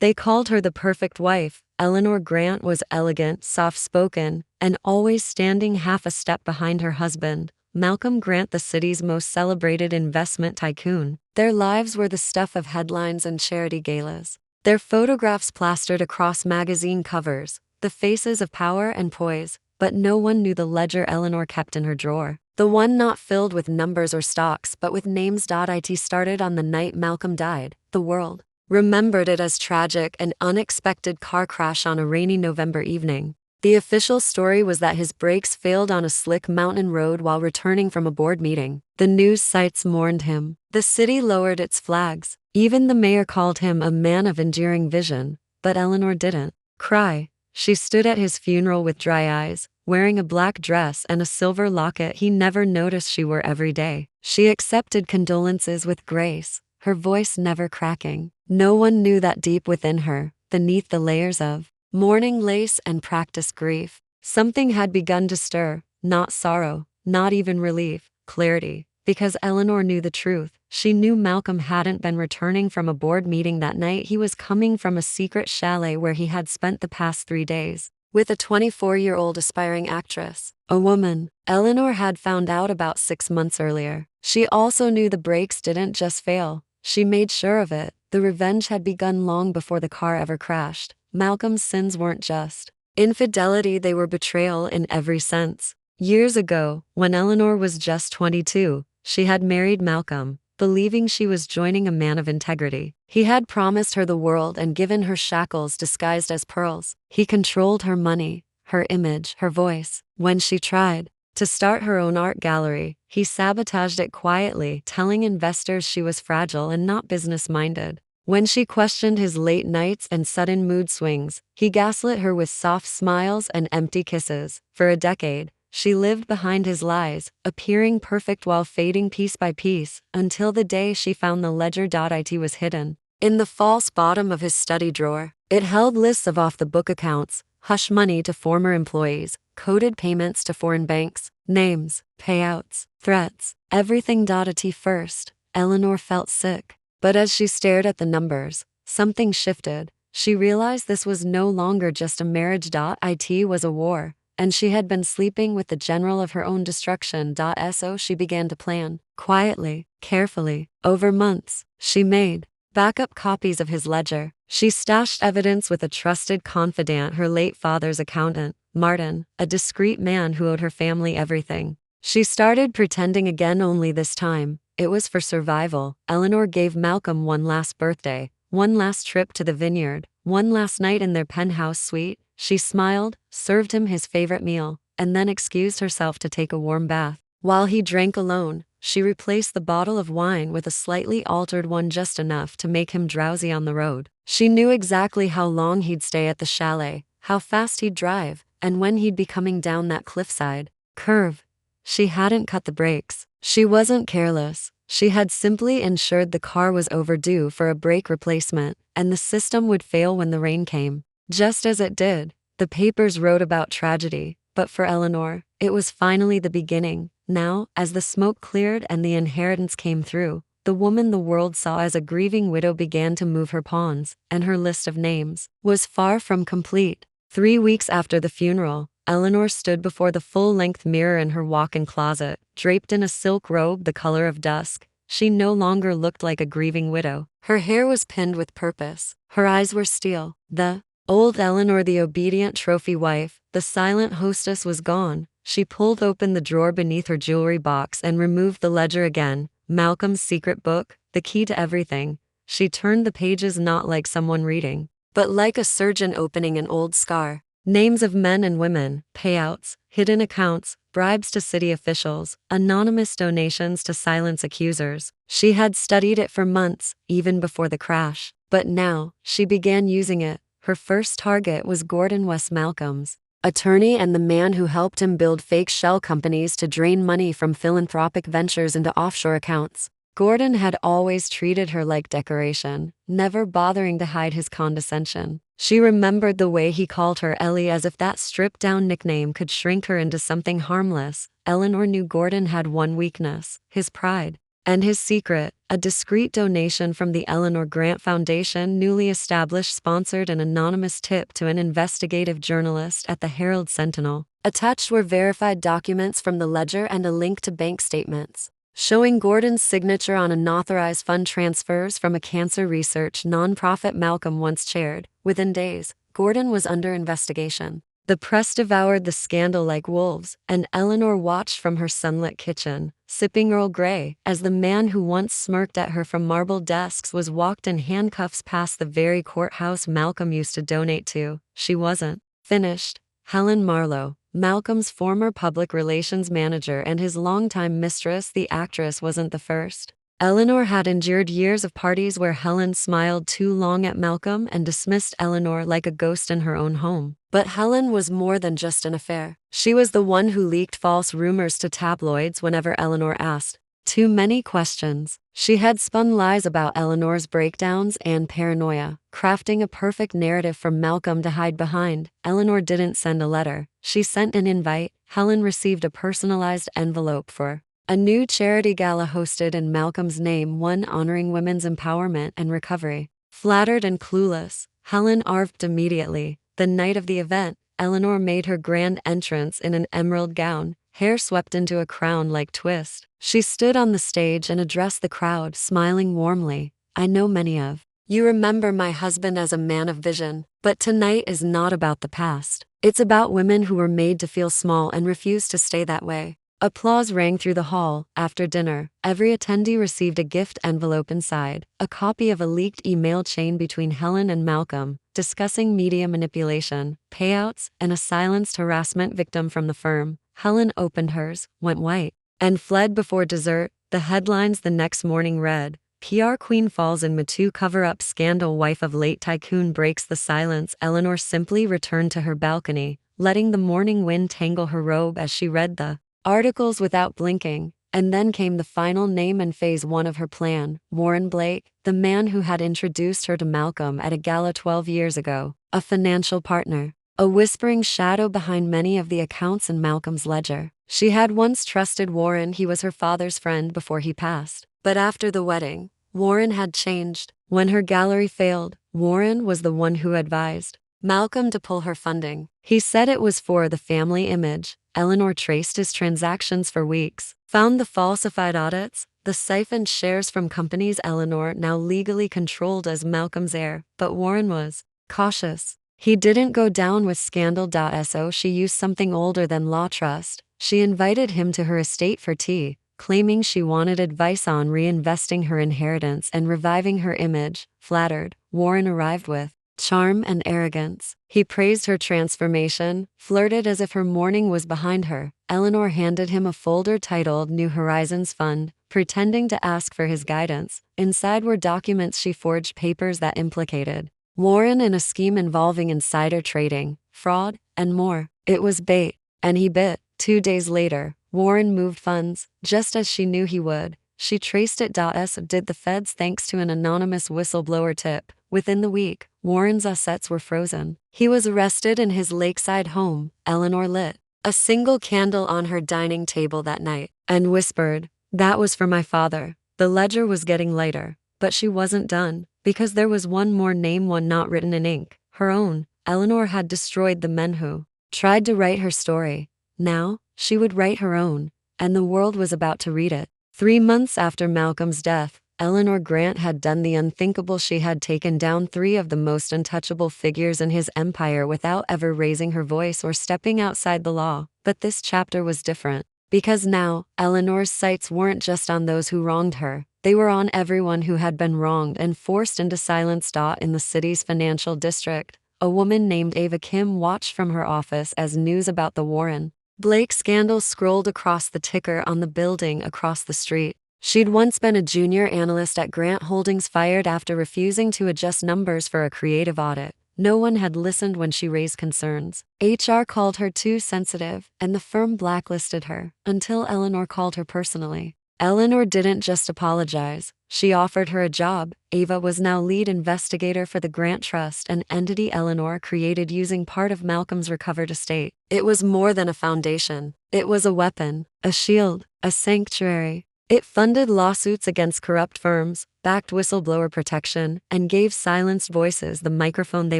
They called her the perfect wife. Eleanor Grant was elegant, soft-spoken, and always standing half a step behind her husband, Malcolm Grant, the city's most celebrated investment tycoon. Their lives were the stuff of headlines and charity galas. Their photographs plastered across magazine covers, the faces of power and poise, but no one knew the ledger Eleanor kept in her drawer. The one not filled with numbers or stocks but with names. It started on the night Malcolm died. The world remembered it as tragic, an unexpected car crash on a rainy November evening. The official story was that his brakes failed on a slick mountain road while returning from a board meeting. The news sites mourned him. The city lowered its flags. Even the mayor called him a man of enduring vision. But Eleanor didn't cry. She stood at his funeral with dry eyes, wearing a black dress and a silver locket he never noticed she wore every day. She accepted condolences with grace, her voice never cracking. No one knew that deep within her, beneath the layers of mourning lace and practiced grief, something had begun to stir, not sorrow, not even relief, clarity. Because Eleanor knew the truth. She knew Malcolm hadn't been returning from a board meeting that night. He was coming from a secret chalet where he had spent the past 3 days with a 24-year-old aspiring actress, a woman Eleanor had found out about 6 months earlier. She also knew the brakes didn't just fail. She made sure of it. The revenge had begun long before the car ever crashed. Malcolm's sins weren't just infidelity, they were betrayal in every sense. Years ago, when Eleanor was just 22, she had married Malcolm, believing she was joining a man of integrity. He had promised her the world and given her shackles disguised as pearls. He controlled her money, her image, her voice. When she tried to start her own art gallery, he sabotaged it quietly, telling investors she was fragile and not business-minded. When she questioned his late nights and sudden mood swings, he gaslit her with soft smiles and empty kisses. For a decade, she lived behind his lies, appearing perfect while fading piece by piece, until the day she found the ledger. It was hidden in the false bottom of his study drawer. It held lists of off-the-book accounts, hush money to former employees, coded payments to foreign banks, names, payouts, threats, everything. First, Eleanor felt sick. But as she stared at the numbers, something shifted. She realized this was no longer just a marriage. It was a war. And she had been sleeping with the general of her own destruction. So she began to plan, quietly, carefully. Over months, she made backup copies of his ledger. She stashed evidence with a trusted confidant, her late father's accountant, Martin, a discreet man who owed her family everything. She started pretending again, only this time, it was for survival. Eleanor gave Malcolm one last birthday, one last trip to the vineyard, one last night in their penthouse suite. She smiled, served him his favorite meal, and then excused herself to take a warm bath. While he drank alone, she replaced the bottle of wine with a slightly altered one, just enough to make him drowsy on the road. She knew exactly how long he'd stay at the chalet, how fast he'd drive, and when he'd be coming down that cliffside curve. She hadn't cut the brakes. She wasn't careless. She had simply ensured the car was overdue for a brake replacement, and the system would fail when the rain came. Just as it did. The papers wrote about tragedy, but for Eleanor, it was finally the beginning. Now, as the smoke cleared and the inheritance came through, the woman the world saw as a grieving widow began to move her pawns, and her list of names was far from complete. 3 weeks after the funeral, Eleanor stood before the full-length mirror in her walk-in closet, draped in a silk robe the color of dusk. She no longer looked like a grieving widow. Her hair was pinned with purpose. Her eyes were steel. The old Eleanor, the obedient trophy wife, the silent hostess, was gone. She pulled open the drawer beneath her jewelry box and removed the ledger again, Malcolm's secret book, the key to everything. She turned the pages not like someone reading, but like a surgeon opening an old scar. Names of men and women, payouts, hidden accounts, bribes to city officials, anonymous donations to silence accusers. She had studied it for months, even before the crash. But now, she began using it. Her first target was Gordon West, Malcolm's attorney and the man who helped him build fake shell companies to drain money from philanthropic ventures into offshore accounts. Gordon had always treated her like decoration, never bothering to hide his condescension. She remembered the way he called her Ellie, as if that stripped-down nickname could shrink her into something harmless. Eleanor knew Gordon had one weakness: his pride. And his secret, a discreet donation from the Eleanor Grant Foundation, newly established, sponsored an anonymous tip to an investigative journalist at the Herald Sentinel. Attached were verified documents from the ledger and a link to bank statements, showing Gordon's signature on unauthorized fund transfers from a cancer research nonprofit Malcolm once chaired. Within days, Gordon was under investigation. The press devoured the scandal like wolves, and Eleanor watched from her sunlit kitchen, sipping Earl Grey, as the man who once smirked at her from marble desks was walked in handcuffs past the very courthouse Malcolm used to donate to. She wasn't finished. Helen Marlowe, Malcolm's former public relations manager and his longtime mistress, the actress, wasn't the first. Eleanor had endured years of parties where Helen smiled too long at Malcolm and dismissed Eleanor like a ghost in her own home. But Helen was more than just an affair. She was the one who leaked false rumors to tabloids whenever Eleanor asked too many questions. She had spun lies about Eleanor's breakdowns and paranoia, crafting a perfect narrative for Malcolm to hide behind. Eleanor didn't send a letter. She sent an invite. Helen received a personalized envelope for a new charity gala hosted in Malcolm's name, one honoring women's empowerment and recovery. Flattered and clueless, Helen arrived immediately. The night of the event, Eleanor made her grand entrance in an emerald gown, hair swept into a crown-like twist. She stood on the stage and addressed the crowd, smiling warmly. "I know many of you remember my husband as a man of vision, but tonight is not about the past. It's about women who were made to feel small and refuse to stay that way." Applause rang through the hall. After dinner, every attendee received a gift envelope inside, a copy of a leaked email chain between Helen and Malcolm, discussing media manipulation, payouts, and a silenced harassment victim from the firm. Helen opened hers, went white, and fled before dessert. The headlines the next morning read, "PR Queen falls in Me Too cover-up scandal, wife of late tycoon breaks the silence." Eleanor simply returned to her balcony, letting the morning wind tangle her robe as she read the articles without blinking. And then came the final name and phase one of her plan: Warren Blake, the man who had introduced her to Malcolm at a gala 12 years ago, a financial partner, a whispering shadow behind many of the accounts in Malcolm's ledger. She had once trusted Warren. He was her father's friend before he passed. But after the wedding, Warren had changed. When her gallery failed, Warren was the one who advised Malcolm to pull her funding. He said it was for the family image. Eleanor traced his transactions for weeks, found the falsified audits, the siphoned shares from companies Eleanor now legally controlled as Malcolm's heir. But Warren was cautious. He didn't go down with scandal. So she used something older than law trust. She invited him to her estate for tea, claiming she wanted advice on reinvesting her inheritance and reviving her image. Flattered, Warren arrived with charm and arrogance. He praised her transformation, flirted as if her mourning was behind her. Eleanor handed him a folder titled New Horizons Fund, pretending to ask for his guidance. Inside were documents she forged, papers that implicated Warren in a scheme involving insider trading, fraud, and more. It was bait, and he bit. 2 days later, Warren moved funds, just as she knew he would. She traced it. So did the feds, thanks to an anonymous whistleblower tip. Within the week, Warren's assets were frozen. He was arrested in his lakeside home. Eleanor lit a single candle on her dining table that night and whispered, "That was for my father." The ledger was getting lighter, but she wasn't done, because there was one more name, one not written in ink, her own. Eleanor had destroyed the men who tried to write her story. Now, she would write her own, and the world was about to read it. 3 months after Malcolm's death, Eleanor Grant had done the unthinkable. She had taken down 3 of the most untouchable figures in his empire without ever raising her voice or stepping outside the law. But this chapter was different, because now, Eleanor's sights weren't just on those who wronged her. They were on everyone who had been wronged and forced into silence. In the city's financial district, a woman named Ava Kim watched from her office as news about the Warren Blake scandal scrolled across the ticker on the building across the street. She'd once been a junior analyst at Grant Holdings, fired after refusing to adjust numbers for a creative audit. No one had listened when she raised concerns. HR called her too sensitive, and the firm blacklisted her, until Eleanor called her personally. Eleanor didn't just apologize, she offered her a job. Ava was now lead investigator for the Grant Trust, an entity Eleanor created using part of Malcolm's recovered estate. It was more than a foundation. It was a weapon, a shield, a sanctuary. It funded lawsuits against corrupt firms, backed whistleblower protection, and gave silenced voices the microphone they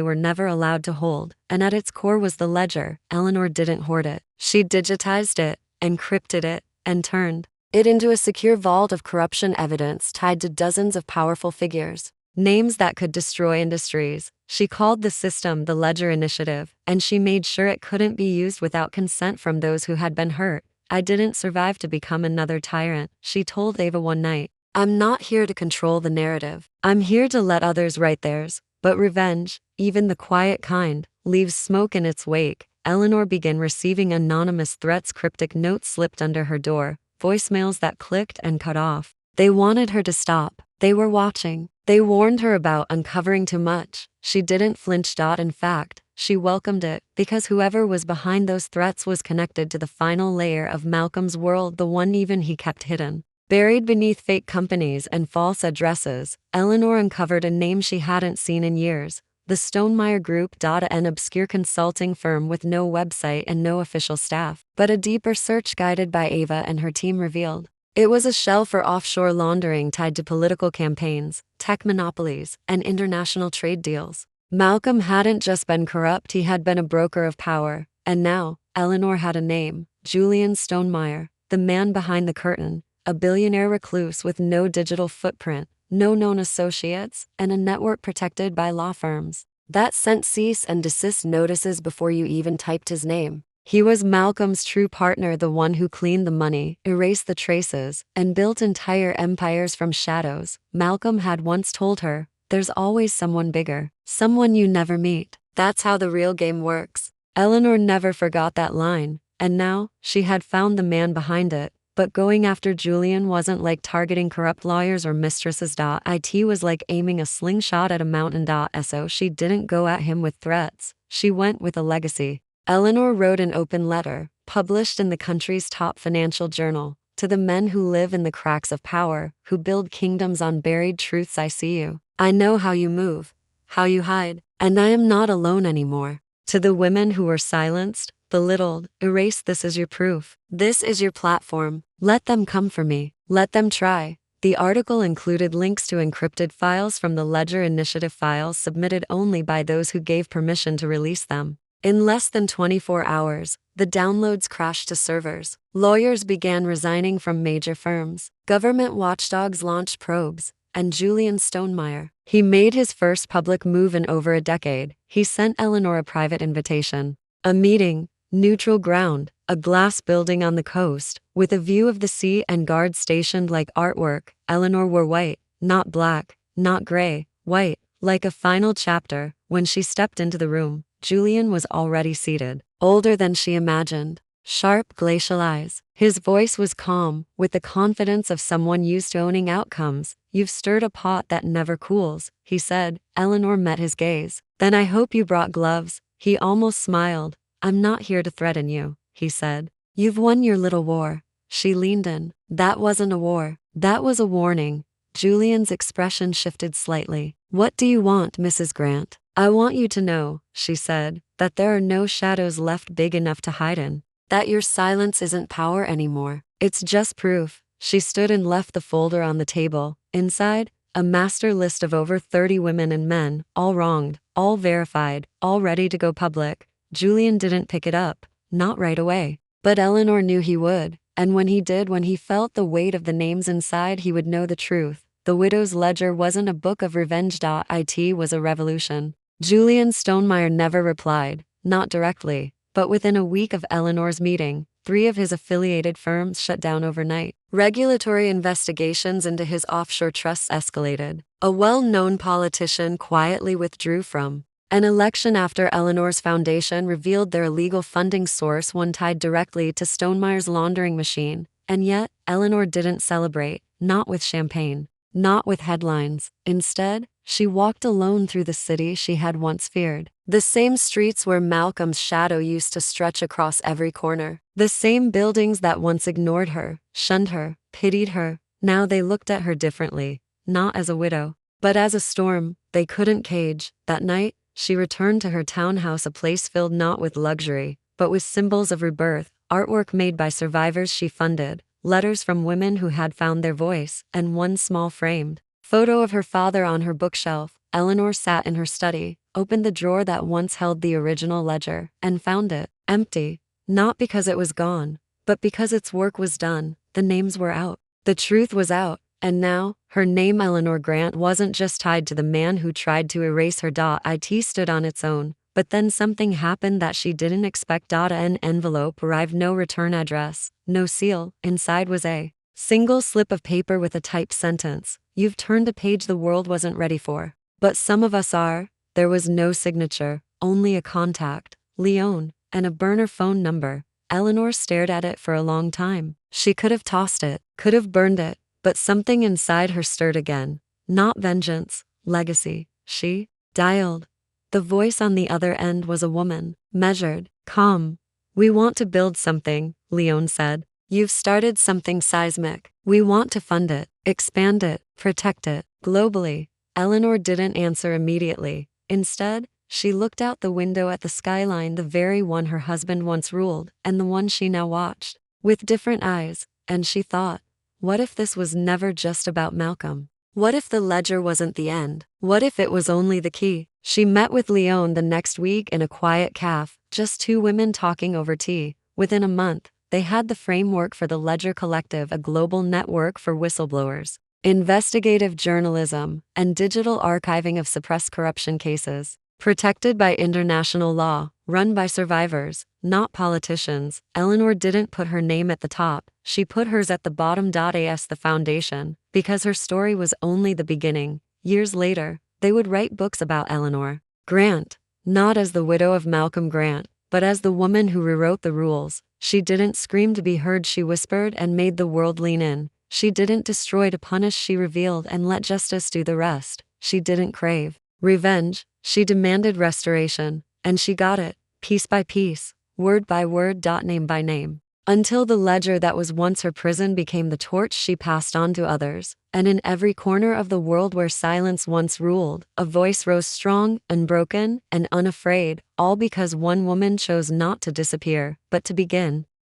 were never allowed to hold. And at its core was the ledger. Eleanor didn't hoard it. She digitized it, encrypted it, and turned it into a secure vault of corruption evidence tied to dozens of powerful figures. Names that could destroy industries. She called the system the Ledger Initiative, and she made sure it couldn't be used without consent from those who had been hurt. I didn't survive to become another tyrant, she told Ava one night. I'm not here to control the narrative. I'm here to let others write theirs. But revenge, even the quiet kind, leaves smoke in its wake. Eleanor began receiving anonymous threats, cryptic notes slipped under her door, voicemails that clicked and cut off. They wanted her to stop. They were watching. They warned her about uncovering too much. She didn't flinch. In fact, she welcomed it, because whoever was behind those threats was connected to the final layer of Malcolm's world, the one even he kept hidden. Buried beneath fake companies and false addresses, Eleanor uncovered a name she hadn't seen in years. The Stonemaier Group. An obscure consulting firm with no website and no official staff. But a deeper search guided by Ava and her team revealed it was a shell for offshore laundering tied to political campaigns, tech monopolies, and international trade deals. Malcolm hadn't just been corrupt, he had been a broker of power. And now, Eleanor had a name: Julian Stonemaier, the man behind the curtain, a billionaire recluse with no digital footprint, no known associates, and a network protected by law firms that sent cease and desist notices before you even typed his name. He was Malcolm's true partner, the one who cleaned the money, erased the traces, and built entire empires from shadows. Malcolm had once told her, there's always someone bigger, someone you never meet. That's how the real game works. Eleanor never forgot that line, and now, she had found the man behind it. But going after Julian wasn't like targeting corrupt lawyers or mistresses. It was like aiming a slingshot at a mountain. So she didn't go at him with threats, she went with a legacy. Eleanor wrote an open letter, published in the country's top financial journal, to the men who live in the cracks of power, who build kingdoms on buried truths. I see you. I know how you move, how you hide, and I am not alone anymore. To the women who were silenced, belittled, erased, this is your proof. This is your platform. Let them come for me. Let them try. The article included links to encrypted files from the Ledger Initiative, files submitted only by those who gave permission to release them. In less than 24 hours, the downloads crashed to servers. Lawyers began resigning from major firms. Government watchdogs launched probes. And Julian Stonemaier, he made his first public move in over a decade. He sent Eleanor a private invitation. A meeting, neutral ground, a glass building on the coast, with a view of the sea and guards stationed like artwork. Eleanor wore white, not black, not gray, white, like a final chapter. When she stepped into the room, Julian was already seated, older than she imagined. Sharp, glacial eyes. His voice was calm, with the confidence of someone used to owning outcomes. You've stirred a pot that never cools, he said. Eleanor met his gaze. Then I hope you brought gloves. He almost smiled. I'm not here to threaten you, he said. You've won your little war. She leaned in. That wasn't a war. That was a warning. Julian's expression shifted slightly. What do you want, Mrs. Grant? I want you to know, she said, that there are no shadows left big enough to hide in. That your silence isn't power anymore. It's just proof. She stood and left the folder on the table. Inside, a master list of over 30 women and men, all wronged, all verified, all ready to go public. Julian didn't pick it up, not right away. But Eleanor knew he would, and when he did, when he felt the weight of the names inside, he would know the truth. The widow's ledger wasn't a book of revenge. It was a revolution. Julian Stonemaier never replied, not directly, but within a week of Eleanor's meeting, 3 of his affiliated firms shut down overnight. Regulatory investigations into his offshore trusts escalated. A well-known politician quietly withdrew from an election after Eleanor's foundation revealed their illegal funding source, one tied directly to Stonemaier's laundering machine. And yet, Eleanor didn't celebrate, not with champagne, not with headlines. Instead, she walked alone through the city she had once feared. The same streets where Malcolm's shadow used to stretch across every corner. The same buildings that once ignored her, shunned her, pitied her. Now they looked at her differently, not as a widow, but as a storm they couldn't cage. That night, she returned to her townhouse, a place filled not with luxury, but with symbols of rebirth, artwork made by survivors she funded, letters from women who had found their voice, and one small framed photo of her father on her bookshelf. Eleanor sat in her study, opened the drawer that once held the original ledger, and found it empty. Not because it was gone, but because its work was done. The names were out. The truth was out. And now, her name, Eleanor Grant, wasn't just tied to the man who tried to erase her. It stood on its own. But then something happened that she didn't expect. An envelope arrived, no return address, no seal. Inside was a single slip of paper with a typed sentence. "You've turned a page the world wasn't ready for. But some of us are." There was no signature, only a contact, Leon, and a burner phone number. Eleanor stared at it for a long time. She could have tossed it, could have burned it, but something inside her stirred again. Not vengeance, legacy. She dialed. The voice on the other end was a woman, measured, calm. "We want to build something," Leon said. "You've started something seismic. We want to fund it, expand it, protect it, globally." Eleanor didn't answer immediately. Instead, she looked out the window at the skyline, the very one her husband once ruled, and the one she now watched, with different eyes, and she thought, what if this was never just about Malcolm? What if the ledger wasn't the end? What if it was only the key? She met with Leon the next week in a quiet cafe, just two women talking over tea. Within a month, they had the framework for the Ledger Collective, a global network for whistleblowers, investigative journalism, and digital archiving of suppressed corruption cases, protected by international law, run by survivors, not politicians. Eleanor didn't put her name at the top, she put hers at the bottom. As the foundation, because her story was only the beginning. Years later, they would write books about Eleanor Grant, not as the widow of Malcolm Grant, but as the woman who rewrote the rules. She didn't scream to be heard, she whispered and made the world lean in. She didn't destroy to punish, she revealed and let justice do the rest. She didn't crave revenge, she demanded restoration, and she got it, piece by piece, word by word, name by name, until the ledger that was once her prison became the torch she passed on to others. And in every corner of the world where silence once ruled, a voice rose strong, unbroken, and unafraid, all because one woman chose not to disappear, but to begin.